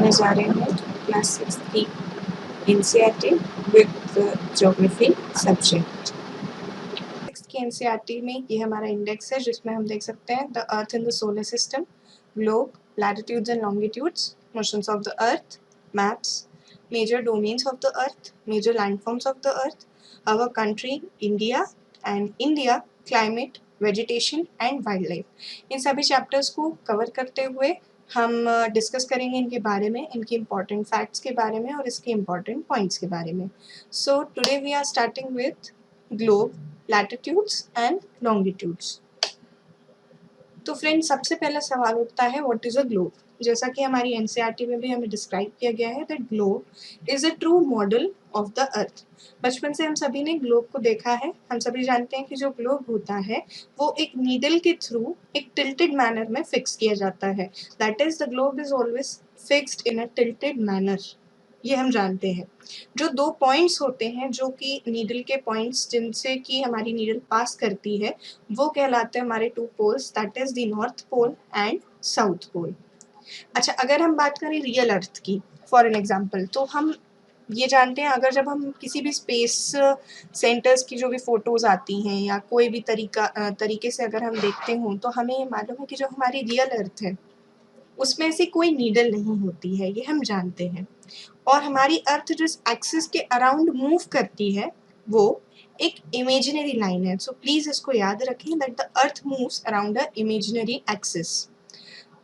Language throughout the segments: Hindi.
करने जा रहे हैं क्लास 6 की एनसीईआरटी विद ज्योग्राफी सब्जेक्ट। की एनसीईआरटी में ये हमारा इंडेक्स है जिसमें हम देख सकते हैं the earth in the solar system, globe, latitudes and longitudes, motions of the earth, maps, major domains of the earth, major landforms of the earth, our country India and India, climate, vegetation and wild life. इन सभी चैप्टर्स को कवर करते हुए हम डिस्कस करेंगे इनके बारे में, इनके इम्पॉर्टेंट फैक्ट्स के बारे में और इसके इम्पॉर्टेंट पॉइंट्स के बारे में। So today we are starting with globe, latitudes and longitudes. तो फ्रेंड्स, सबसे पहला सवाल उठता है व्हाट इज अ ग्लोब। जैसा कि हमारी एनसीईआरटी में भी हमें डिस्क्राइब किया गया है that globe is a true model of the अर्थ। बचपन से हम सभी ने ग्लोब को देखा है। हम सभी जानते हैं कि जो ग्लोब होता है वो एक नीडल के थ्रू एक टिल्टेड मैनर में फिक्स किया जाता है। That is the globe is always fixed in a tilted manner, ये हम जानते हैं। जो दो पॉइंट्स होते हैं जो कि नीडल के पॉइंट्स जिनसे कि हमारी नीडल पास करती है वो कहलाते हैं हमारे two poles, that is the north pole and south pole. अच्छा, अगर हम बात करें रियल अर्थ की फॉर एन एग्जांपल, तो हम ये जानते हैं अगर जब हम किसी भी स्पेस सेंटर्स की जो भी फोटोज आती हैं या कोई भी तरीके से अगर हम देखते हों तो हमें ये मालूम है कि जो हमारी रियल अर्थ है उसमें ऐसी कोई नीडल नहीं होती है, ये हम जानते हैं। और हमारी अर्थ जिस एक्सिस के अराउंड मूव करती है वो एक इमेजिनरी लाइन है। सो प्लीज इसको याद रखें that the earth moves around a imaginary axis.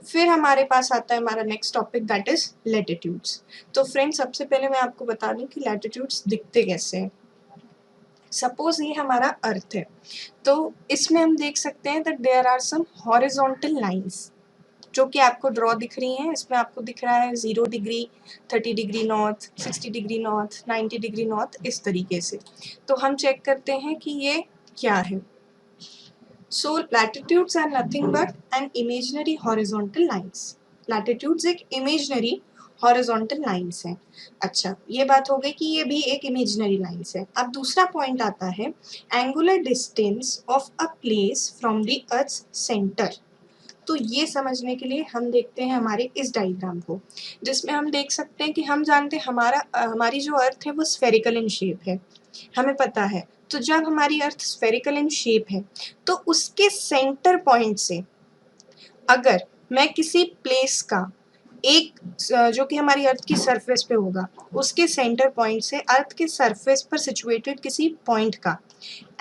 फिर हमारे पास आता है हमारा next topic that is latitudes. तो फ्रेंड्स, सबसे पहले मैं आपको बता दूं कि लैटिट्यूड्स दिखते कैसे हैं। सपोज ये हमारा अर्थ है, तो इसमें हम देख सकते हैं that there are some horizontal lines जो कि आपको ड्रॉ दिख रही हैं। इसमें आपको दिख रहा है 0 degree, 30 degree north, 60 degree north, 90 degree north, इस तरीके से। तो हम चेक करते हैं कि ये क्या है। So latitudes are nothing but an imaginary horizontal lines. Latitudes एक इमेजिनरी हॉरिजॉन्टल लाइंस है। अच्छा, ये बात हो गई कि ये भी एक इमेजिनरी लाइंस है। अब दूसरा पॉइंट आता है angular distance of a place from the earth centre. तो ये समझने के लिए हम देखते हैं हमारे इस डायग्राम को, जिसमें हम देख सकते हैं कि हम जानते हैं हमारी जो अर्थ है वो स्फेरिकल इन शेप है, हमें पता है। तो जब हमारी अर्थ स्फेरिकल इन शेप है तो उसके सेंटर पॉइंट से अगर मैं किसी प्लेस का एक जो कि हमारी अर्थ की सरफेस पे होगा उसके सेंटर पॉइंट से अर्थ के सरफेस पर सिचुएटेड किसी पॉइंट का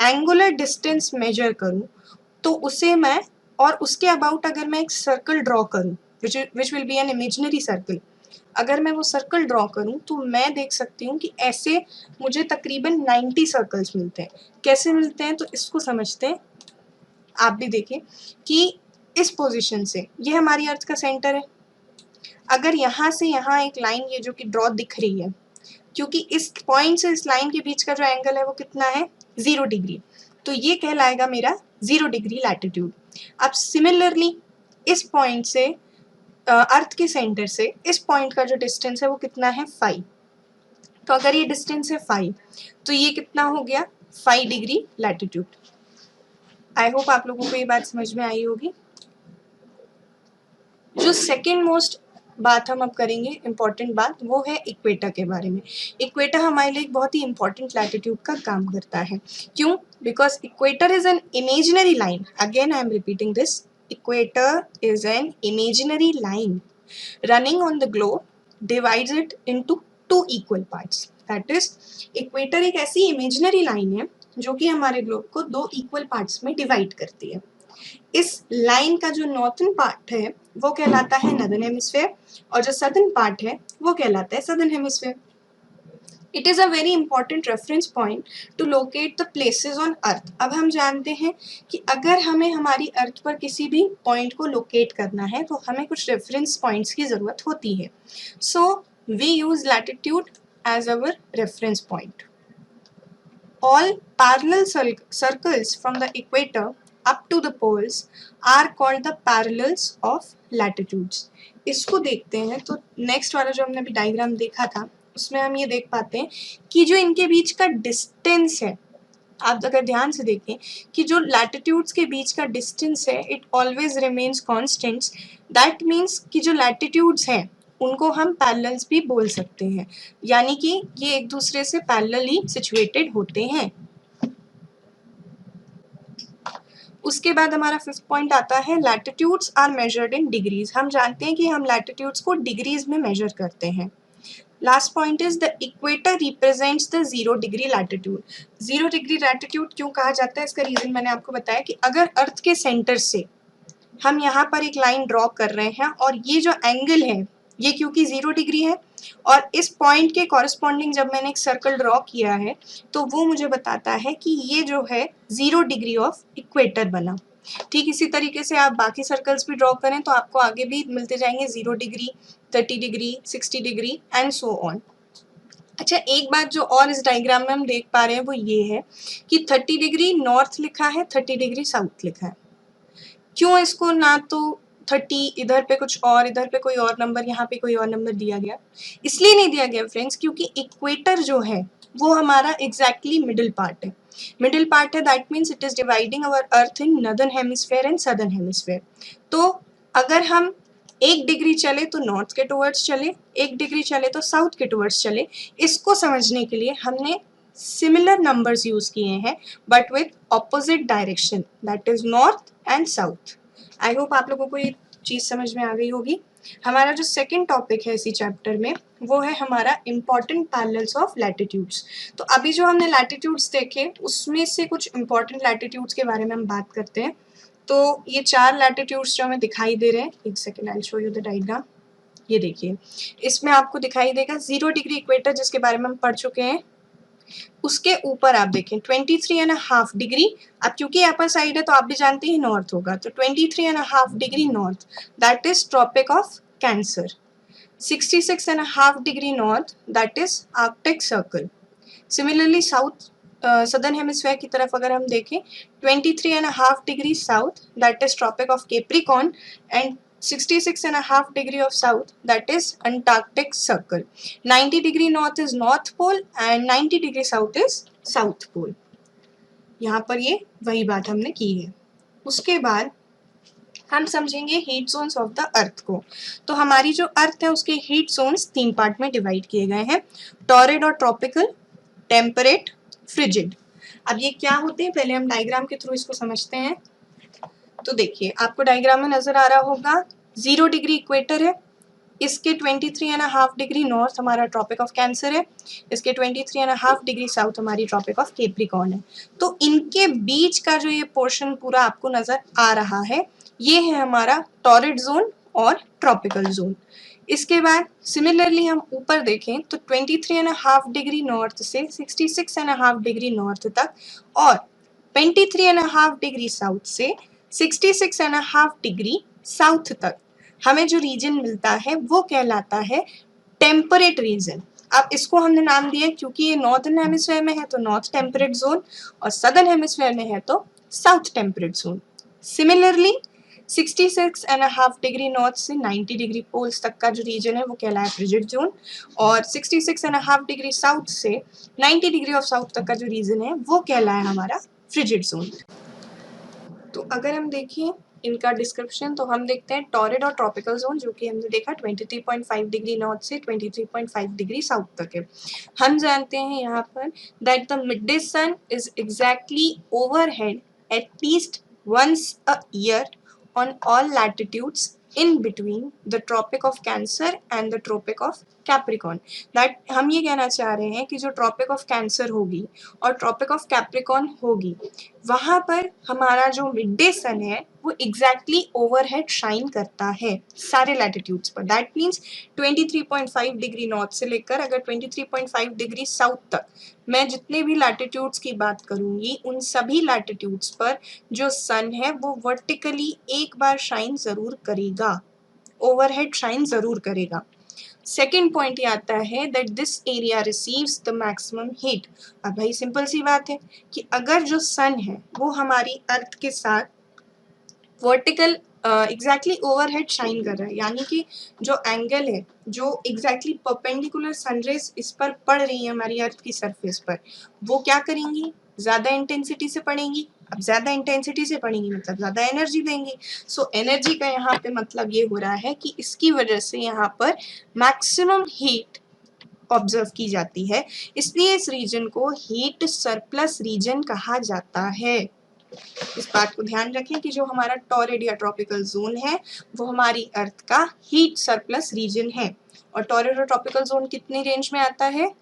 एंगुलर डिस्टेंस मेजर करूं तो उसे मैं, और उसके अबाउट अगर मैं एक सर्कल ड्रॉ करूं which will be an imaginary circle, अगर मैं वो सर्कल ड्रॉ करूं तो मैं देख सकती हूँ कि ऐसे मुझे तकरीबन 90 सर्कल्स मिलते हैं। कैसे मिलते हैं तो इसको समझते हैं। आप भी देखें कि इस पोजीशन से ये हमारी अर्थ का सेंटर है। अगर यहाँ से यहाँ एक लाइन ये जो कि ड्रॉ दिख रही है, क्योंकि इस पॉइंट से इस लाइन के बीच का जो एंगल है वो कितना है 0 डिग्री, तो ये कहलाएगा मेरा 0 डिग्री लैटिट्यूड। अब सिमिलरली इस पॉइंट से अर्थ के सेंटर से इस पॉइंट का जो डिस्टेंस है वो कितना है 5। तो अगर ये डिस्टेंस है 5 तो ये कितना हो गया 5 डिग्री लैटिट्यूड। आई होप आप लोगों को ये बात समझ में आई होगी। जो सेकेंड मोस्ट बात हम अब करेंगे, इम्पॉर्टेंट बात, वो है इक्वेटर के बारे में। इक्वेटर हमारे लिए एक बहुत ही इंपॉर्टेंट लैटिट्यूड का काम करता है। क्यों? Because equator is an imaginary line. Again I am repeating this, equator is an imaginary line running on the globe divides it into two equal parts. That is, equator एक ऐसी इमेजिनरी लाइन है जो कि हमारे ग्लोब को दो इक्वल पार्ट्स में डिवाइड करती है। इस लाइन का जो नॉर्थन पार्ट है वो कहलाता है नॉर्दर्न हेमिस्फीयर और जो सदर्न पार्ट है वो कहलाता है southern hemisphere. It is a very important reference point two locate the places on earth. अब हम जानते हैं कि अगर हमें हमारी अर्थ पर किसी भी पॉइंट को लोकेट करना है तो हमें कुछ रेफरेंस पॉइंट्स की ज़रूरत होती है। So we use latitude as our reference point. All parallel circles from the equator up to the poles are called the parallels of latitudes. इसको देखते हैं तो नेक्स्ट वाला जो हमने अभी डायग्राम देखा था उसमें हम ये देख पाते हैं कि जो इनके बीच का डिस्टेंस है, आप अगर ध्यान से देखें कि जो लैटिट्यूड्स के बीच का डिस्टेंस है it always remains constants. That means कि जो लैटिट्यूड्स हैं उनको हम पैरेलल्स भी बोल सकते हैं, यानी कि ये एक दूसरे से पैरेलली सिचुएटेड होते हैं। उसके बाद हमारा 5th पॉइंट आता है latitudes are measured in degrees. हम जानते हैं कि हम लैटिट्यूड्स को डिग्रीज में मेजर करते हैं। Last point is the equator represents the 0 degree latitude. 0 degree latitude क्यों कहा जाता है, इसका रीजन मैंने आपको बताया कि अगर अर्थ के सेंटर से हम यहाँ पर एक लाइन ड्रॉ कर रहे हैं और ये जो एंगल है ये क्योंकि 0 डिग्री है और इस पॉइंट के कॉरस्पॉन्डिंग जब मैंने एक सर्कल ड्रॉ किया है तो वो मुझे बताता है कि ये जो है 0 डिग्री ऑफ इक्वेटर बना। ठीक इसी तरीके से आप बाकी सर्कल्स भी ड्रॉ करें तो आपको आगे भी मिलते जाएंगे 0 degree, 30 degree, 60 degree and so on. अच्छा, एक बात जो और इस डायग्राम में हम देख पा रहे हैं वो ये है कि 30 डिग्री नॉर्थ लिखा है, 30 डिग्री साउथ लिखा है। क्यों इसको ना तो 30 इधर पे कुछ और, इधर पे कोई और नंबर, यहाँ पे कोई और नंबर दिया गया? इसलिए नहीं दिया गया फ्रेंड्स क्योंकि इक्वेटर जो है वो हमारा एग्जैक्टली मिडिल पार्ट है। मिडिल पार्ट है, that means it is dividing our earth in northern hemisphere and southern hemisphere. तो अगर हम 1 डिग्री चले तो नॉर्थ के टुवर्ड्स चले, 1 डिग्री चले तो साउथ के टुवर्ड्स चले। इसको समझने के लिए हमने सिमिलर नंबर्स यूज किए हैं but with opposite direction, that is north and south. I hope आप लोगों को ये चीज समझ में आ गई होगी। हमारा जो सेकंड टॉपिक है इसी चैप्टर में वो है हमारा इम्पॉर्टेंट पैरेलल्स ऑफ लैटिट्यूड्स। तो अभी जो हमने लैटिट्यूड्स देखे उसमें से कुछ इम्पॉर्टेंट लैटिट्यूड्स के बारे में हम बात करते हैं। तो ये 4 लैटिट्यूड्स जो हमें दिखाई दे रहे हैं, एक second I will show you the diagram. ये देखिए, इसमें आपको दिखाई देगा 0 डिग्री इक्वेटर जिसके बारे में हम पढ़ चुके हैं। उसके ऊपर आप देखें 23.5 डिग्री। अब क्योंकि अपर साइड है तो आप भी जानते हैं नॉर्थ होगा, तो 23.5 degree north, that is Tropic of Cancer. 66.5 degree north, that is Arctic Circle. Similarly south southern hemisphere की तरफ अगर हम देखें 23.5 degree south, that is Tropic of Capricorn and 66.5 degree of south, that is Antarctic Circle. 90 degree north is North Pole and 90 degree south is South Pole. यहाँ पर ये वही बात हमने की है। उसके बाद हम समझेंगे हीट जोन्स ऑफ द अर्थ को। तो हमारी जो अर्थ है उसके हीट जोन्स 3 पार्ट में डिवाइड किए गए हैं, टॉरिड और ट्रॉपिकल, टेम्परेट, फ्रिजिड। अब ये क्या होते हैं पहले हम डायग्राम के थ्रू इसको समझते हैं। तो देखिए, आपको डायग्राम में नजर आ रहा होगा 0 डिग्री इक्वेटर है, इसके 23.5 डिग्री नॉर्थ हमारा ट्रॉपिक ऑफ कैंसर है, इसके 23.5 डिग्री साउथ हमारी ट्रॉपिक ऑफ कैप्रिकॉर्न है। तो इनके बीच का जो ये पोर्शन पूरा आपको नजर आ रहा है ये है हमारा टॉरिड जोन और ट्रॉपिकल जोन। इसके बाद सिमिलरली हम ऊपर देखें तो 23.5 डिग्री नॉर्थ से 66.5 डिग्री नॉर्थ तक और 23.5 डिग्री साउथ से 66.5 डिग्री साउथ तक हमें जो रीजन मिलता है वो कहलाता है टेम्परेट रीजन। अब इसको हमने नाम दिया क्योंकि ये नॉर्थर्न हेमिस्फेयर में है तो नॉर्थ टेम्परेट जोन और सदर्न हेमिस्फेयर में है तो south temperate zone. Similarly 66.5 degree north से 90 डिग्री पोल्स तक का जो रीजन है वो कहलाया फ्रिजिड जोन और 66.5 डिग्री साउथ से 90 डिग्री ऑफ साउथ तक का जो रीजन है वो कहलाया हमारा फ्रिजिड जोन। तो अगर हम देखें इनका डिस्क्रिप्शन तो हम देखते हैं टॉरिड और ट्रॉपिकल जोन जो कि हमने देखा 23.5 डिग्री नॉर्थ से 23.5 डिग्री साउथ तक है। हम जानते हैं यहाँ पर that the midday sun is exactly overhead at least once a year on all latitudes in between the Tropic of Cancer and the Tropic of Capricorn. That हम ये कहना चाह रहे हैं कि जो Tropic of Cancer होगी और Tropic of Capricorn होगी वहाँ पर हमारा जो मिड डे सन है वो एग्जैक्टली ओवरहेड शाइन करता है सारे लैटिट्यूड्स पर। दैट मीन्स 23.5 डिग्री नॉर्थ से लेकर अगर 23.5 डिग्री साउथ तक मैं जितने भी लैटिट्यूड्स की बात करूंगी उन सभी लैटिट्यूड्स पर जो सन है वो वर्टिकली एक बार शाइन जरूर करेगा, ओवरहेड शाइन जरूर करेगा। सेकेंड पॉइंट ये आता है that this area receives the maximum heat. अब भाई सिंपल सी बात है कि अगर जो सन है वो हमारी अर्थ के साथ वर्टिकल एग्जैक्टली ओवरहेड शाइन कर रहा है, यानी कि जो एंगल है जो एग्जैक्टली परपेंडिकुलर सनरेज इस पर पड़ रही है हमारी अर्थ की सरफेस पर वो क्या करेंगी, ज़्यादा इंटेंसिटी से पड़ेंगी। अब ज़्यादा इंटेंसिटी से पड़ेंगी मतलब ज़्यादा एनर्जी देंगी। सो एनर्जी का यहाँ पे मतलब ये हो रहा है कि इसकी वजह से यहाँ पर मैक्सिमम हीट ऑब्जर्व की जाती है, इसलिए इस रीजन को हीट सरप्लस रीजन कहा जाता है। इस बात को ध्यान रखें कि जो हमारा टॉरिड या ट्रॉपिकल जोन है वो हमारी अर्थ का हीट सरप्लस रीजन है। और टॉरिड और ट्रॉपिकल जोन कितनी रेंज में आता है?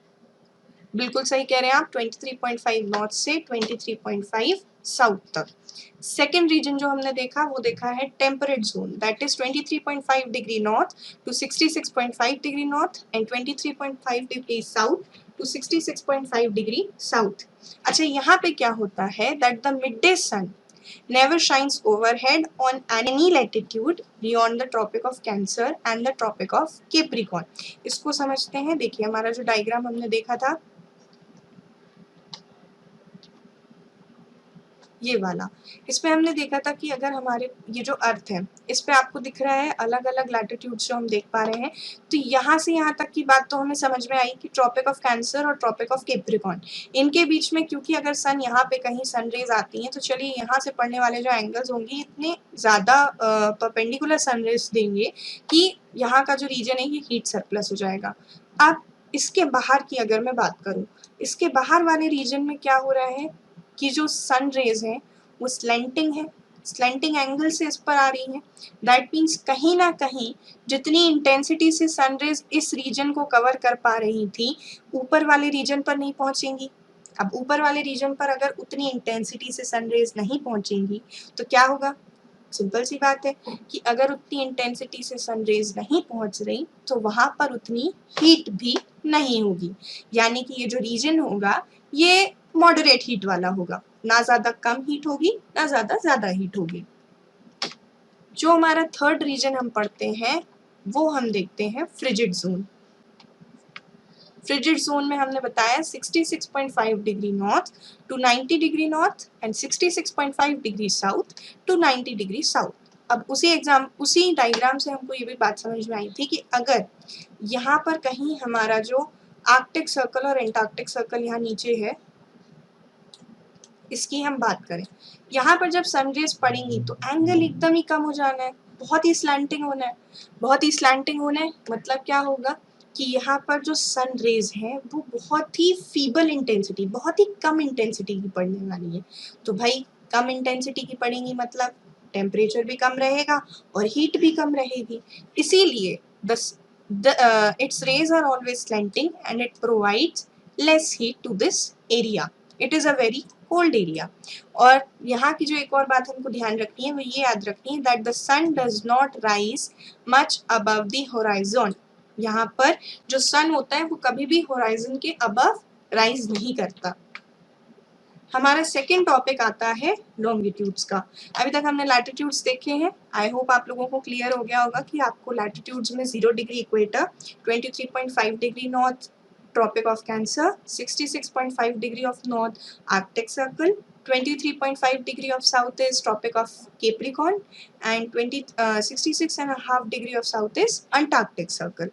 बिल्कुल सही कह रहे हैं आप, 23.5 नॉर्थ से 23.5 साउथ तक। सेकेंड रीजन जो हमने देखा वो देखा है temperate zone, that is 23.5 degree north to 66.5 degree north and 23.5 degree south to 66.5 degree south. अच्छा, यहाँ पे क्या होता है that the midday sun never shines overhead on any latitude beyond the Tropic of Cancer and the Tropic of Capricorn। इसको समझते हैं। देखिए हमारा जो डायग्राम हमने देखा था ये वाला, इसमें हमने देखा था कि अगर हमारे ये जो अर्थ है इस पे आपको दिख रहा है अलग अलग लैटिट्यूड्स जो हम देख पा रहे हैं, तो यहाँ से यहाँ तक की बात तो हमें समझ में आई कि ट्रॉपिक ऑफ कैंसर और ट्रॉपिक ऑफ कैप्रिकॉर्न, इनके बीच में क्योंकि अगर सन यहाँ पे कहीं सनरेज आती हैं तो चलिए यहाँ से पड़ने वाले जो एंगल्स होंगे इतने ज़्यादा परपेंडिकुलर सनरेज देंगे कि यहाँ का जो रीजन है ये हीट सरप्लस हो जाएगा। अब इसके बाहर की अगर मैं बात करूँ, इसके बाहर वाले रीजन में क्या हो रहा है कि जो सन रेज हैं वो स्लैंटिंग है, स्लैंटिंग एंगल से इस पर आ रही है। दैट मीन्स कहीं ना कहीं जितनी इंटेंसिटी से सन रेज इस रीजन को कवर कर पा रही थी ऊपर वाले रीजन पर नहीं पहुंचेंगी। अब ऊपर वाले रीजन पर अगर उतनी इंटेंसिटी से सन रेज नहीं पहुंचेंगी तो क्या होगा? सिंपल सी बात है कि अगर उतनी इंटेंसिटी से सन रेज नहीं पहुंच रही तो वहां पर उतनी हीट भी नहीं होगी, यानी कि ये जो रीजन होगा ये मॉडरेट हीट वाला होगा, ना ज़्यादा कम हीट होगी ना ज़्यादा हीट होगी। जो हमारा थर्ड रीजन हम पढ़ते हैं वो हम देखते हैं फ्रिजिड जोन। फ्रिजिड जोन में हमने बताया 66.5 degree north to 90 degree north and 66.5 degree south to 90 degree south. अब उसी डायग्राम से हमको ये भी बात समझ में आई थी कि अगर यहाँ पर कहीं हमारा जो आर्कटिक सर्कल और एंटार्क्टिक सर्कल यहाँ नीचे है इसकी हम बात करें, यहाँ पर जब सनरेज पड़ेंगी तो एंगल एकदम ही कम हो जाना है, बहुत ही स्लैंटिंग होना है। बहुत ही स्लैंटिंग होना है मतलब क्या होगा कि यहाँ पर जो सन रेज है वो बहुत ही फीबल इंटेंसिटी, बहुत ही कम इंटेंसिटी की पड़ने वाली है। तो भाई कम इंटेंसिटी की पड़ेंगी मतलब टेम्परेचर भी कम रहेगा और हीट भी कम रहेगी, इसीलिए its rays are always slanting and it provides less heat to this area. It is a very cold area। और यहाँ की जो एक और बात हमको ध्यान रखनी है वो ये याद रखनी है that the sun does not rise much above the horizon। यहाँ पर जो सन होता है वो कभी भी होराइजन के अबव राइज नहीं करता। हमारा सेकेंड टॉपिक आता है लॉन्गिट्यूड्स का। अभी तक हमने लैटिट्यूड्स देखे हैं, आई होप आप लोगों को क्लियर हो गया होगा कि आपको लैटिट्यूड्स में 0 degree equator, 23.5 degree north Tropic of Cancer, 66.5 degree of north Arctic Circle, 23.5 degree of south is Tropic of Capricorn and 66.5 degree of south is Antarctic Circle.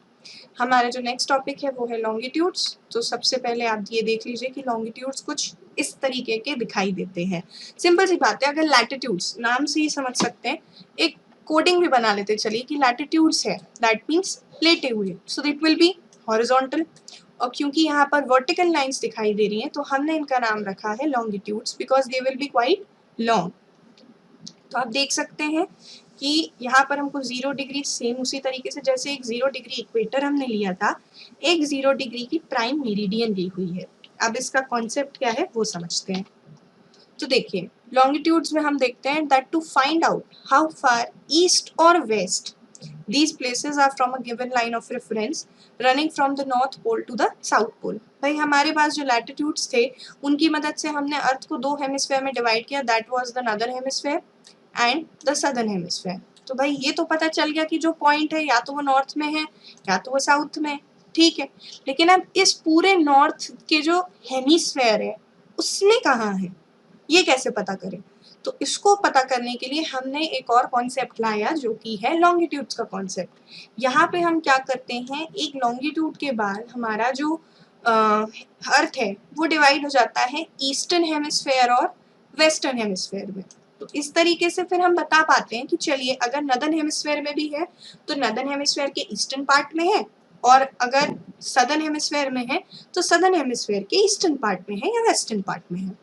हमारा जो नेक्स्ट टॉपिक है वो है लॉन्गिट्यूड्स। तो सबसे पहले आप ये देख लीजिए कि लॉन्गिट्यूड्स कुछ इस तरीके के दिखाई देते हैं। सिंपल सी बात है, अगर लैटिट्यूड्स नाम से ही समझ सकते हैं, एक कोडिंग भी बना लेते चलिए कि लैटिट्यूड्स है दैट मीन्स प्लेटे हुए, so it will be horizontal. और क्योंकि यहाँ पर वर्टिकल लाइंस दिखाई दे रही हैं तो हमने इनका नाम रखा है longitudes because they will be quite long. तो आप देख सकते हैं कि यहाँ पर हमको 0 डिग्री सेम उसी तरीके से जैसे एक 0 डिग्री इक्वेटर हमने लिया था, एक 0 डिग्री की प्राइम मेरिडियन ली हुई है। अब इसका कॉन्सेप्ट क्या है वो समझते हैं। तो देखिए लॉन्गिट्यूड्स में हम देखते हैं that to find out how far east और west these places are from a given line of reference running from the north pole to the south pole। भाई हमारे पास जो लैटिट्यूड्स थे उनकी मदद से हमने अर्थ को 2 हेमिस्फेयर में डिवाइड किया, that was the northern hemisphere and the southern hemisphere. तो भाई ये तो पता चल गया कि जो पॉइंट है या तो वो नॉर्थ में है या तो वो साउथ में है, ठीक है। लेकिन अब इस पूरे नॉर्थ के जो हेमिस्फेयर है उसमें कहाँ है ये कैसे पता करें? तो इसको पता करने के लिए हमने एक और कॉन्सेप्ट लाया जो कि है लॉन्गिट्यूड्स का कॉन्सेप्ट। यहाँ पे हम क्या करते हैं, एक लॉन्गिट्यूड के बाद हमारा जो अर्थ है वो डिवाइड हो जाता है ईस्टर्न हेमिस्फेयर और वेस्टर्न हेमिस्फेयर में। तो इस तरीके से फिर हम बता पाते हैं कि चलिए अगर नदर्न हेमिस्फेयर में भी है तो नदर्न हेमिस्फेयर के ईस्टर्न पार्ट में है, और अगर सदर्न हेमिस्फेयर में है तो सदर्न हेमिस्फेयर के ईस्टर्न पार्ट में है या वेस्टर्न पार्ट में है।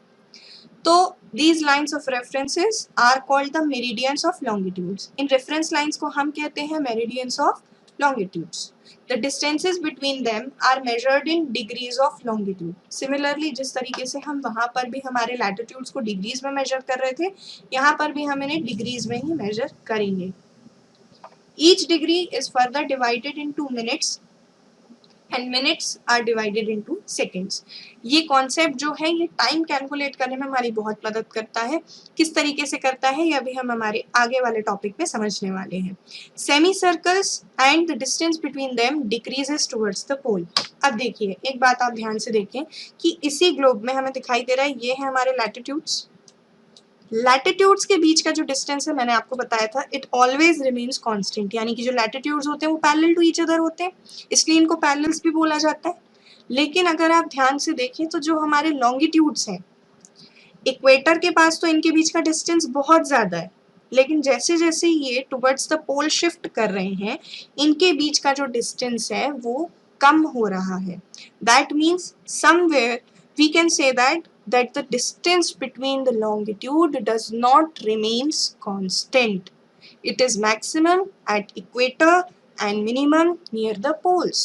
तो these lines of references are called the meridians of longitudes. In reference lines को हम कहते हैं meridians of longitudes. The distances between them are measured in degrees of longitude. Similarly, जिस तरीके से हम वहाँ पर भी हमारे latitudes को degrees में measure कर रहे थे, यहाँ पर भी हम इन्हें degrees में ही measure करेंगे. Each degree is further divided into minutes and minutes are divided into seconds. ये कॉन्सेप्ट जो है ये टाइम कैलकुलेट करने में हमारी बहुत मदद करता है। किस तरीके से करता है ये अभी हम हमारे आगे वाले टॉपिक में समझने वाले हैं। Semi circles and the distance between them decreases towards the pole. अब देखिए एक बात आप ध्यान से देखें कि इसी ग्लोब में हमें दिखाई दे रहा है ये है हमारे लैटिट्यूड्स। लैटिट्यूड्स के बीच का जो डिस्टेंस है मैंने आपको बताया था इट ऑलवेज रिमेन्स कांस्टेंट, यानी कि जो लैटिट्यूड्स होते हैं वो पैरेलल टू ईच अदर होते हैं, इसलिए इनको पैरेलल्स भी बोला जाता है। लेकिन अगर आप ध्यान से देखें तो जो हमारे लॉन्गिट्यूड्स हैं इक्वेटर के पास तो इनके बीच का डिस्टेंस बहुत ज़्यादा है, लेकिन जैसे जैसे ये टुवर्ड्स द पोल शिफ्ट कर रहे हैं इनके बीच का जो डिस्टेंस है वो कम हो रहा है। That means somewhere we can say that the distance between the longitude does not remains constant. It is maximum at equator and minimum near the poles.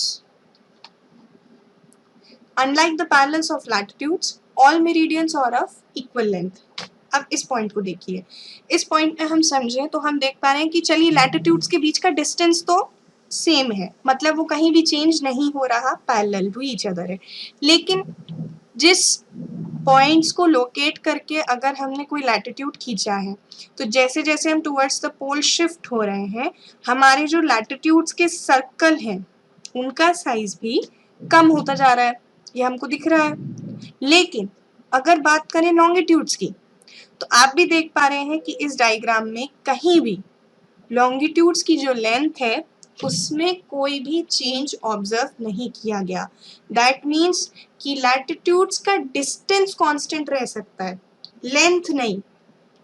Unlike the parallels of latitudes, all meridians are of equal length. अब इस पॉइंट को देखिए, इस पॉइंट में हम समझें तो हम देख पा रहे हैं कि चलिए लैटिट्यूड्स के बीच का डिस्टेंस तो सेम है, मतलब वो कहीं भी चेंज नहीं हो रहा, पैरेलल टू ईच अदर है। लेकिन जिस पॉइंट्स को लोकेट करके अगर हमने कोई लैटिट्यूड खींचा है तो जैसे जैसे हम टुवर्ड्स द पोल शिफ्ट हो रहे हैं हमारे जो लैटिट्यूड्स के सर्कल हैं उनका साइज भी कम होता जा रहा है, ये हमको दिख रहा है। लेकिन अगर बात करें लॉन्गिट्यूड्स की तो आप भी देख पा रहे हैं कि इस डायग्राम में कहीं भी लॉन्गिट्यूड्स की जो लेंथ है उसमें कोई भी चेंज ऑब्जर्व नहीं किया गया। दैट मीन्स कि लैटिट्यूड्स का डिस्टेंस कांस्टेंट रह सकता है, लेंथ नहीं,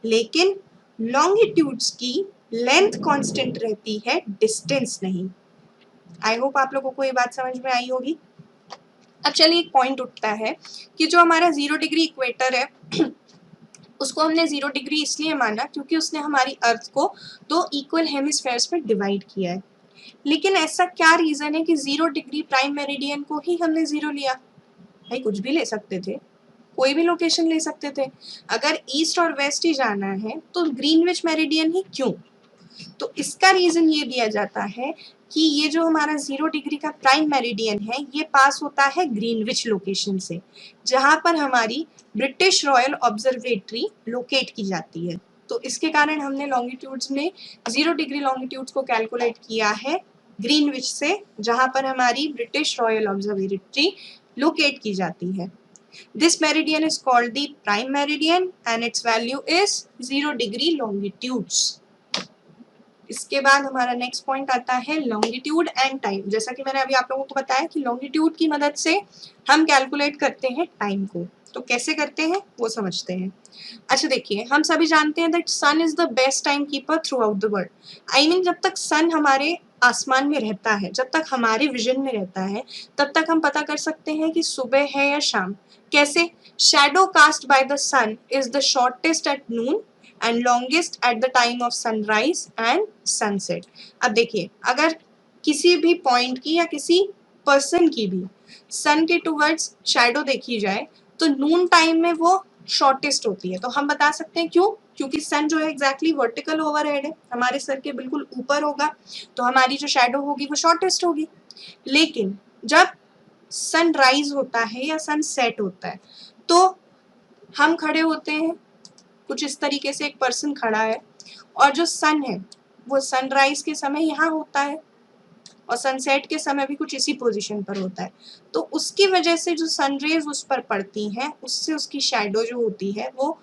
लेकिन लॉन्गिट्यूड्स की लेंथ कांस्टेंट रहती है, डिस्टेंस नहीं। आई होप आप लोगों को ये बात समझ में आई होगी। अब चलिए एक पॉइंट उठता है कि जो हमारा 0 डिग्री इक्वेटर है उसको हमने 0 डिग्री इसलिए माना क्योंकि उसने हमारी अर्थ को 2 इक्वल हेमिस्फेयर्स में डिवाइड किया है। लेकिन ऐसा क्या रीजन है कि 0 डिग्री प्राइम मेरिडियन को ही हमने 0 लिया? भाई कुछ भी ले सकते थे, कोई भी लोकेशन ले सकते थे। अगर ईस्ट और वेस्ट ही जाना है तो ग्रीनविच मेरिडियन ही क्यों? तो इसका रीजन ये दिया जाता है कि ये जो हमारा 0 डिग्री का प्राइम मेरिडियन है ये पास होता है ग्रीनविच लोकेशन से, जहां पर हमारी ब्रिटिश रॉयल ऑब्जर्वेटरी लोकेट की जाती है। तो इसके कारण हमने लॉन्गिट्यूड्स में 0 डिग्री लॉन्गिट्यूड्स को कैलकुलेट किया है ग्रीनविच से, जहां पर हमारी ब्रिटिश रॉयल ऑब्जर्वेटरी लोकेट की जाती है। This meridian is called the prime meridian and its value is 0 degree longitudes. इसके बाद हमारा नेक्स्ट पॉइंट आता है लॉन्गिट्यूड एंड टाइम। जैसा कि मैंने अभी आप लोगों को बताया कि लॉन्गिट्यूड की मदद से हम कैलकुलेट करते हैं टाइम को, तो कैसे करते हैं वो समझते हैं। अच्छा देखिए, हम सभी जानते हैं that sun is the best time keeper throughout the world. I mean जब तक सन हमारे आसमान में रहता है, जब तक हमारे विजन में रहता है, तब तक हम पता कर सकते हैं कि सुबह है या शाम। कैसे? Shadow cast by the sun is the shortest at noon and longest at the time of sunrise and sunset. अब देखिए, अगर किसी भी पॉइंट की या किसी पर्सन की भी सन के टुवर्ड्स शैडो देखी जाए तो नून टाइम में वो शॉर्टेस्ट होती है। तो हम बता सकते हैं क्यों? क्योंकि सन जो है एग्जैक्टली वर्टिकल ओवरहेड है, हमारे सर के बिल्कुल ऊपर होगा, तो हमारी जो शैडो होगी वो शॉर्टेस्ट होगी। लेकिन जब सन राइज होता है या सन सेट होता है तो हम खड़े होते हैं कुछ इस तरीके से, एक पर्सन खड़ा है और जो सन है वो सनराइज के समय यहाँ होता है और सनसेट के समय भी कुछ इसी पोजीशन पर होता है। तो उसकी वजह से जो सनरेज उस पर पड़ती हैं उससे उसकी शैडो जो होती है वो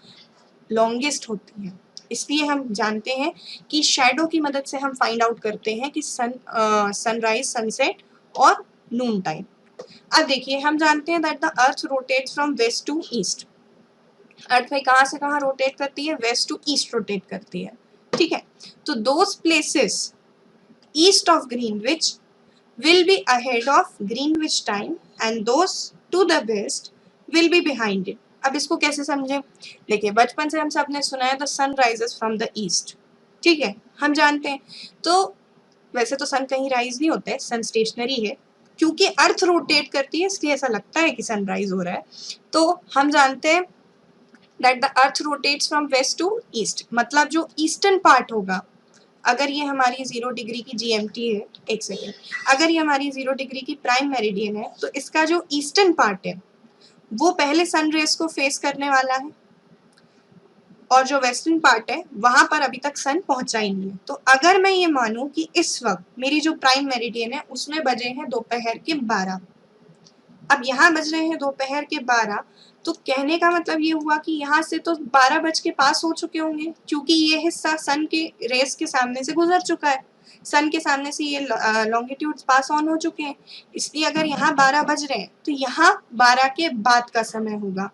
लॉन्गेस्ट होती है। इसलिए हम जानते हैं कि शैडो की मदद से हम फाइंड आउट करते हैं कि सनराइज, सनसेट और नून टाइम। अब देखिए, हम जानते हैं that the earth rotates from west to east. Earth भाई कहाँ से कहाँ रोटेट करती है, वेस्ट टू ईस्ट रोटेट करती है, ठीक है। तो those places east of Greenwich will be ahead of Greenwich time and those to the west will be behind it। अब इसको कैसे समझें, देखिए बचपन से हम सब ने सुना है the sun rises from the east, ठीक है, हम जानते हैं। तो वैसे तो सन कहीं राइज नहीं होता है, सन स्टेशनरी है, क्योंकि अर्थ रोटेट करती है इसलिए ऐसा लगता है कि सनराइज हो रहा है। तो हम जानते हैं that the earth rotates from west to east, मतलब जो ईस्टर्न पार्ट होगा, अगर ये हमारी 0 डिग्री की जीएमटी है, एक सेकेंड, अगर ये हमारी 0 डिग्री की प्राइम मेरिडियन है, तो इसका जो ईस्टर्न पार्ट है वो पहले सन रेस को फेस करने वाला है, और जो वेस्टर्न पार्ट है वहां पर अभी तक सन पहुंचा ही नहीं है। तो अगर मैं ये मानूं कि इस वक्त मेरी जो प्राइम मेरिडियन है उसमें बजे हैं दोपहर के 12, अब यहाँ बज रहे हैं दोपहर के 12, तो कहने का मतलब ये हुआ कि यहाँ से तो 12 बज के पास हो चुके होंगे, क्योंकि ये हिस्सा सन के रेस के सामने से गुजर चुका है, सन के सामने से ये लॉन्गिट्यूड्स पास ऑन हो चुके हैं। इसलिए अगर यहाँ 12 बज रहे हैं तो यहाँ 12 के बाद का समय होगा,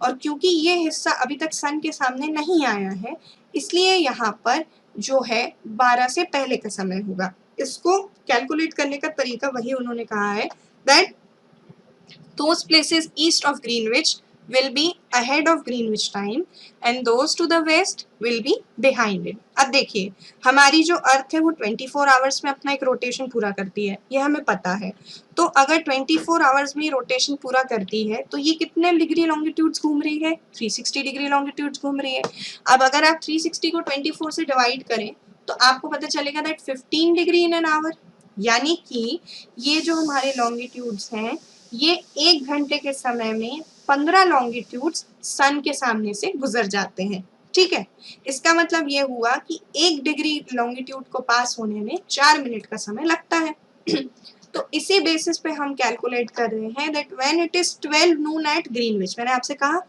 और क्योंकि ये हिस्सा अभी तक सन के सामने नहीं आया है, इसलिए यहाँ पर जो है 12 से पहले का समय होगा। इसको कैलकुलेट करने का तरीका वही उन्होंने कहा है that those places east of Greenwich will be ahead of Greenwich time and those to the west will be behind it। अब देखिए हमारी जो अर्थ है वो 24 आवर्स में अपना एक रोटेशन पूरा करती है, ये हमें पता है। तो अगर 24 आवर्स में रोटेशन पूरा करती है तो ये कितने डिग्री लॉन्गिट्यूड्स घूम रही है, 360 डिग्री लॉन्गिट्यूड्स घूम रही है। अब अगर आप 360 को 24 से डिवाइड करें तो आपको पता चलेगा that 15 degree in an hour, यानी कि ये जो हमारे लॉन्गिट्यूड्स हैं ये 1 घंटे के समय में 15 लॉन्गिट्यूड्स सन के सामने से गुजर जाते हैं, ठीक है। इसका मतलब ये हुआ कि 1 डिग्री लॉन्गिट्यूड को पास होने में 4 मिनट का समय लगता है। तो इसी बेसिस पे हम कैलकुलेट कर रहे हैं that when it is 12 noon at Greenwich, मैंने आपसे कहा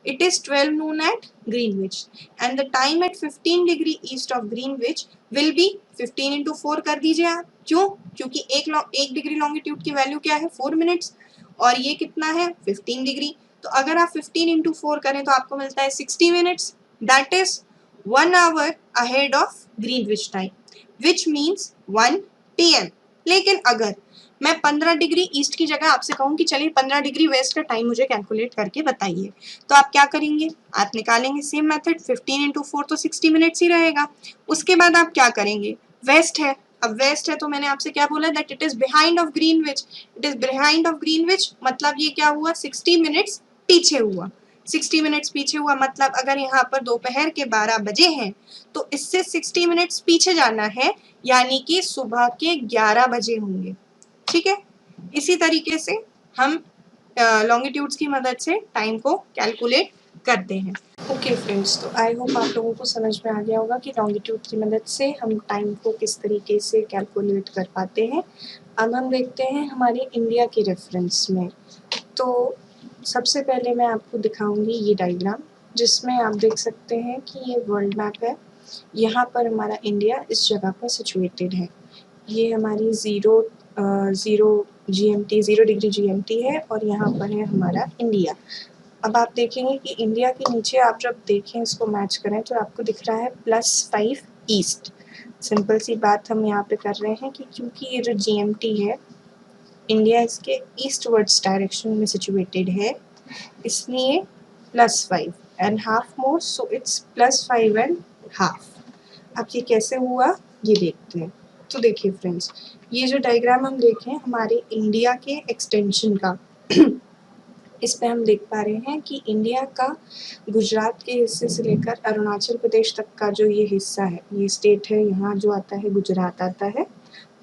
it is 12 noon at Greenwich and the time at 15 degree east of Greenwich will be 15 into 4 कर दीजिए आप, क्यों, क्योंकि एक डिग्री लॉन्गिट्यूड की वैल्यू क्या है 4 मिनट्स, और ये कितना है 15 डिग्री। तो अगर आप 15 into 4 करें तो आपको मिलता है 60 minutes, that is 1 hour ahead of Greenwich time which means 1 PM। लेकिन अगर मैं 15 डिग्री ईस्ट की जगह आपसे कहूँ कि चलिए 15 डिग्री वेस्ट का टाइम मुझे कैलकुलेट करके बताइए, तो आप क्या करेंगे, आप निकालेंगे सेम मेथड, 15 into 4 तो 60 मिनट्स ही रहेगा। उसके बाद आप क्या करेंगे, वेस्ट है, अब वेस्ट है तो मैंने आपसे क्या बोला that it is behind of Greenwich, it is behind of Greenwich, मतलब ये क्या हुआ 60 मिनट्स पीछे हुआ, 60 मिनट्स पीछे हुआ, मतलब अगर यहाँ पर दोपहर के 12 बजे हैं तो इससे 60 मिनट्स पीछे जाना है, यानी कि सुबह के 11 बजे होंगे, ठीक है। इसी तरीके से हम लॉन्गिट्यूड्स की मदद से टाइम को कैलकुलेट करते हैं। ओके फ्रेंड्स, तो आई होप आप लोगों को समझ में आ गया होगा कि लॉन्गिट्यूड की मदद से हम टाइम को किस तरीके से कैलकुलेट कर पाते हैं। अब हम देखते हैं हमारे इंडिया के रेफरेंस में। तो सबसे पहले मैं आपको दिखाऊंगी ये डायग्राम, जिसमें आप देख सकते हैं कि ये वर्ल्ड मैप है। यहाँ पर हमारा इंडिया इस जगह पर सिचुएटेड है। ये हमारी ज़ीरो डिग्री GMT है और यहाँ पर है हमारा इंडिया। अब आप देखेंगे कि इंडिया के नीचे आप जब देखें इसको मैच करें तो आपको दिख रहा है +5 ईस्ट। सिंपल सी बात हम यहाँ पे कर रहे हैं कि क्योंकि ये जो GMT है इंडिया इसके ईस्टवर्ड्स डायरेक्शन में सिचुएटेड है, इसलिए +5 and half more, so it's +5 and half. अब ये कैसे हुआ ये देखते हैं। तो देखिए फ्रेंड्स, ये जो डायग्राम हम देखें हमारे इंडिया के एक्सटेंशन का, इस पे हम देख पा रहे हैं कि इंडिया का गुजरात के हिस्से से लेकर अरुणाचल प्रदेश तक का जो ये हिस्सा है, ये स्टेट है, यहाँ जो आता है गुजरात आता है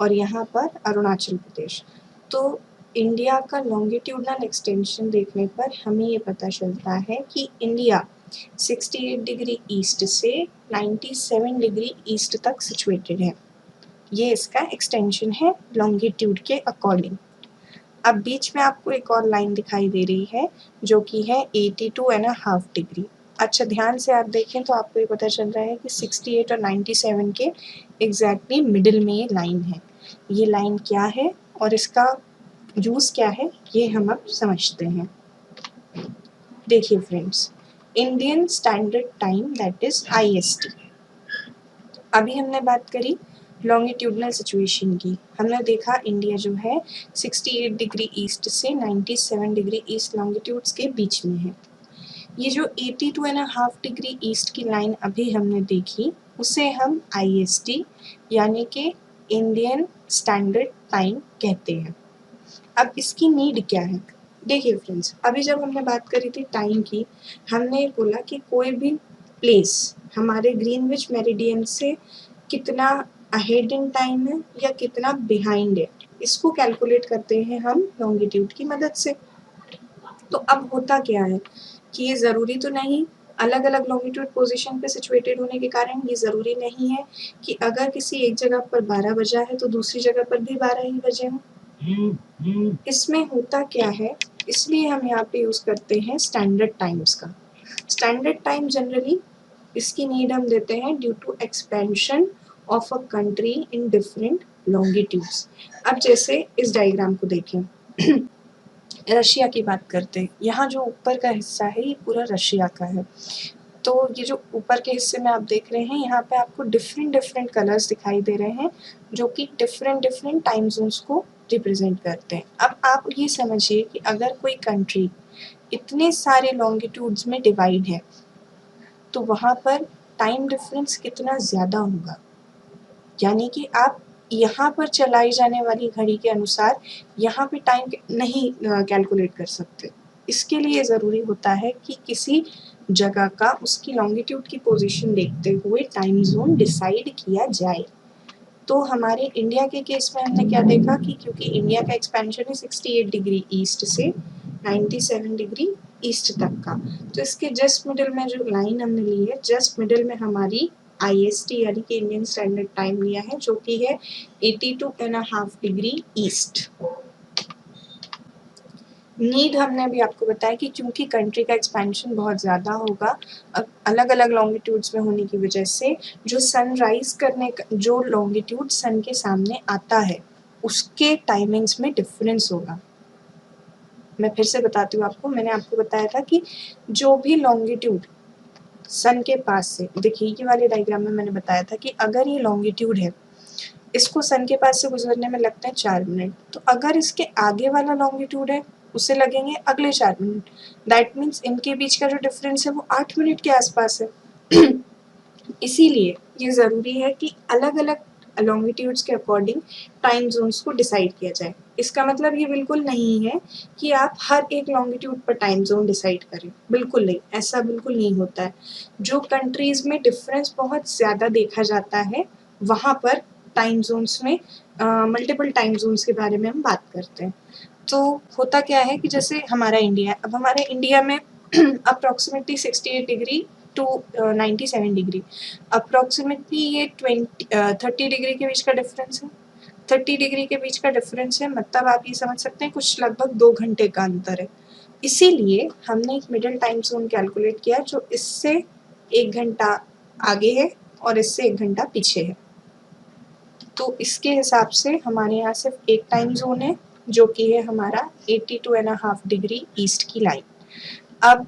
और यहाँ पर अरुणाचल प्रदेश। तो इंडिया का लॉन्गिट्यूडनल एक्सटेंशन देखने पर हमें ये पता चलता है कि इंडिया 68 डिग्री ईस्ट से 97 डिग्री ईस्ट तक सिचुएटेड है। ये इसका एक्सटेंशन है लॉन्गिट्यूड के अकॉर्डिंग। अब बीच में आपको एक और लाइन दिखाई दे रही है जो कि है 82.5 डिग्री। अच्छा ध्यान से आप देखें तो आपको ये पता चल रहा है कि 68 और 97 के एग्जैक्टली मिडिल में ये लाइन है। ये लाइन क्या है और इसका यूज़ क्या है ये हम अब समझते हैं। देखिए friends, Indian standard time that is IST। अभी हमने बात करी लॉन्गिट्यूडनल सिचुएशन की। हमने देखा इंडिया जो है 68 डिग्री ईस्ट से 97 डिग्री ईस्ट लॉन्गिट्यूड्स के बीच में है। ये जो 82.5 डिग्री ईस्ट की लाइन अभी हमने देखी उसे हम IST यानी कि इंडियन स्टैंडर्ड टाइम कहते हैं। अब इसकी नीड क्या है? देखिए फ्रेंड्स, अभी जब हमने बात करी थी टाइम की, हमने बोला कि कोई भी प्लेस हमारे ग्रीनविच मेरिडियन से कितना अहेड इन टाइम है या कितना बिहाइंड है, इसको कैलकुलेट करते हैं हम लॉन्गिट्यूड की मदद से। तो अब होता क्या है कि ये ज़रूरी तो नहीं, अलग अलग लॉन्गिट्यूड पोजीशन पे सिचुएटेड होने के कारण ये ज़रूरी नहीं है कि अगर किसी एक जगह पर 12 बजा है तो दूसरी जगह पर भी 12 ही बजे हों। इसमें होता क्या है, इसलिए हम यहाँ पे यूज़ करते हैं स्टैंडर्ड टाइम्स का। स्टैंडर्ड टाइम जनरली इसकी नीड हम देते हैं due to expansion of a country in different longitudes. अब जैसे इस डायग्राम को देखें रशिया की बात करते हैं। यहाँ जो ऊपर का हिस्सा है ये पूरा रशिया का है। तो ये जो ऊपर के हिस्से में आप देख रहे हैं, यहाँ पे आपको डिफरेंट कलर्स दिखाई दे रहे हैं जो कि डिफरेंट टाइम जोन्स को रिप्रेजेंट करते हैं। अब आप ये समझिए कि अगर कोई कंट्री इतने सारे लॉन्गिट्यूड्स में डिवाइड है तो वहाँ पर टाइम डिफरेंस कितना ज़्यादा होगा। यानी कि आप यहाँ पर चलाई जाने वाली घड़ी के अनुसार यहाँ पे टाइम नहीं कैलकुलेट कर सकते। इसके लिए ज़रूरी होता है कि किसी जगह का उसकी लॉन्गिट्यूड की पोजीशन देखते हुए टाइम जोन डिसाइड किया जाए। तो हमारे इंडिया के केस में हमने क्या देखा कि क्योंकि इंडिया का एक्सपेंशन है 68 डिग्री ईस्ट से 97 डिग्री ईस्ट तक का, तो इसके जस्ट मिडिल में जो लाइन हमने ली है, जस्ट मिडिल में हमारी IST यानी कि इंडियन स्टैंडर्ड टाइम लिया है जो कि है 82.5 डिग्री ईस्ट। नीड हमने अभी आपको बताया कि क्योंकि कंट्री का एक्सपेंशन बहुत ज़्यादा होगा अलग अलग लॉन्गिट्यूड्स में होने की वजह से, जो सनराइज करने का जो लॉन्गिट्यूड सन के सामने आता है उसके टाइमिंग्स में डिफरेंस होगा। मैं फिर से बताती हूँ आपको, मैंने आपको बताया था कि जो भी लॉन्गिट्यूड सन के पास से, देखिए ये वाले डायग्राम में मैंने बताया था कि अगर ये लॉन्गिट्यूड है, इसको सन के पास से गुजरने में लगते हैं 4 मिनट, तो अगर इसके आगे वाला लॉन्गिट्यूड है उसे लगेंगे अगले 4 मिनट। दैट मीन्स इनके बीच का जो डिफरेंस है वो 8 मिनट के आसपास है। इसीलिए ये ज़रूरी है कि अलग अलग लॉन्गिट्यूड्स के अकॉर्डिंग टाइम जोन्स को डिसाइड किया जाए। इसका मतलब ये बिल्कुल नहीं है कि आप हर एक लॉन्गिट्यूड पर टाइम जोन डिसाइड करें, बिल्कुल नहीं, ऐसा बिल्कुल नहीं होता है। जो कंट्रीज़ में डिफरेंस बहुत ज़्यादा देखा जाता है वहाँ पर टाइम जोन्स में मल्टीपल टाइम जोन्स के बारे में हम बात करते हैं। तो होता क्या है कि जैसे हमारा इंडिया है, अब हमारे इंडिया में approximately 68 degree to 97 degree, approximately ये 30 डिग्री के बीच का डिफरेंस है। 30 डिग्री के बीच का डिफरेंस है, मतलब आप ये समझ सकते हैं कुछ लगभग 2 घंटे का अंतर है। इसीलिए हमने एक मिडिल टाइम जोन कैलकुलेट किया जो इससे 1 घंटा आगे है और इससे 1 घंटा पीछे है। तो इसके हिसाब से हमारे यहाँ सिर्फ एक टाइम जोन है जो कि है हमारा 82.5 डिग्री ईस्ट की लाइन। अब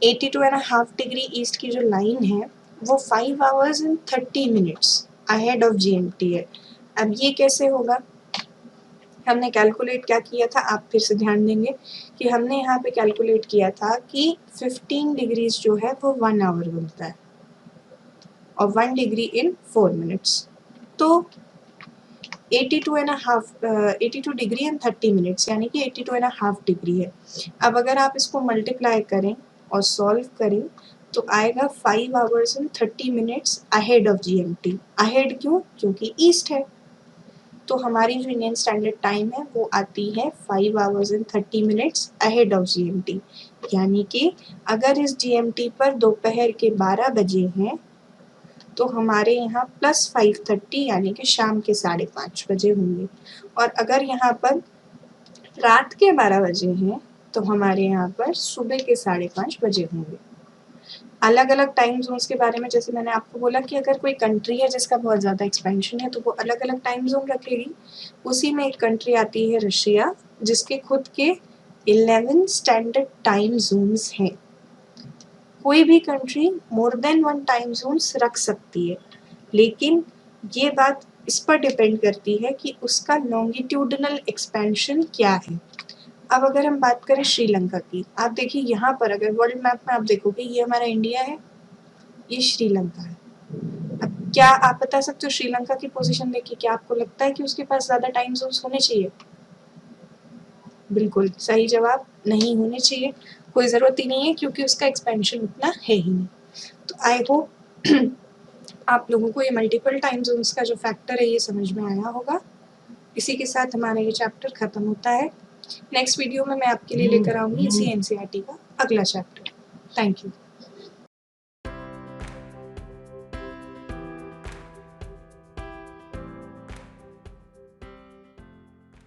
82.5 डिग्री ईस्ट की जो लाइन है वो 5 hours and 30 minutes ahead of GMT है। अब ये कैसे होगा? हमने कैलकुलेट क्या किया था, आप फिर से ध्यान देंगे कि हमने यहाँ पे कैलकुलेट किया था कि 15 डिग्रीज जो है वो 1 आवर बनता है और 1 डिग्री इन 4 मिनट्स। तो 82 डिग्री एंड 30 मिनट्स यानी कि 82.5 डिग्री है। अब अगर आप इसको मल्टीप्लाई करें और सॉल्व करें तो आएगा 5 hours and 30 minutes ahead of GMT। Ahead क्यों? क्योंकि ईस्ट है। तो हमारी जो इंडियन स्टैंडर्ड टाइम है वो आती है 5 hours and 30 minutes ahead of GMT। यानी कि अगर इस GMT पर दोपहर के 12 बजे हैं तो हमारे यहाँ +5:30 यानी कि शाम के 5:30 बजे होंगे, और अगर यहाँ पर रात के 12 बजे हैं तो हमारे यहाँ पर सुबह के 5:30 बजे होंगे। अलग अलग टाइम जोन्स के बारे में जैसे मैंने आपको बोला कि अगर कोई कंट्री है जिसका बहुत ज़्यादा एक्सपेंशन है तो वो अलग अलग टाइम जोन रखेगी। उसी में एक कंट्री आती है रशिया, जिसके खुद के 11 स्टैंडर्ड टाइम जोन्स हैं। कोई भी country more than 1 time zones रख सकती है, लेकिन ये बात इस पर डिपेंड करती है कि उसका लॉन्गिट्यूडनल एक्सपेंशन क्या है। अब अगर हम बात करें श्रीलंका की, आप देखिए यहाँ पर अगर वर्ल्ड मैप में आप देखोगे ये हमारा इंडिया है, ये श्रीलंका है। अब क्या आप बता सकते हो श्रीलंका की पोजीशन देखिए, क्या आपको लगता है कि उसके पास ज़्यादा टाइम ज़ोन्स होने चाहिए? बिल्कुल सही जवाब, नहीं होने चाहिए, कोई ज़रूरत ही नहीं है क्योंकि उसका एक्सपेंशन उतना है ही नहीं। तो आई होप आप लोगों को ये मल्टीपल टाइम ज़ोन्स का जो फैक्टर है ये समझ में आया होगा। इसी के साथ हमारा ये चैप्टर खत्म होता है। नेक्स्ट वीडियो में मैं आपके लिए लेकर आऊँगी इसी एनसीईआरटी का अगला चैप्टर। Thank you.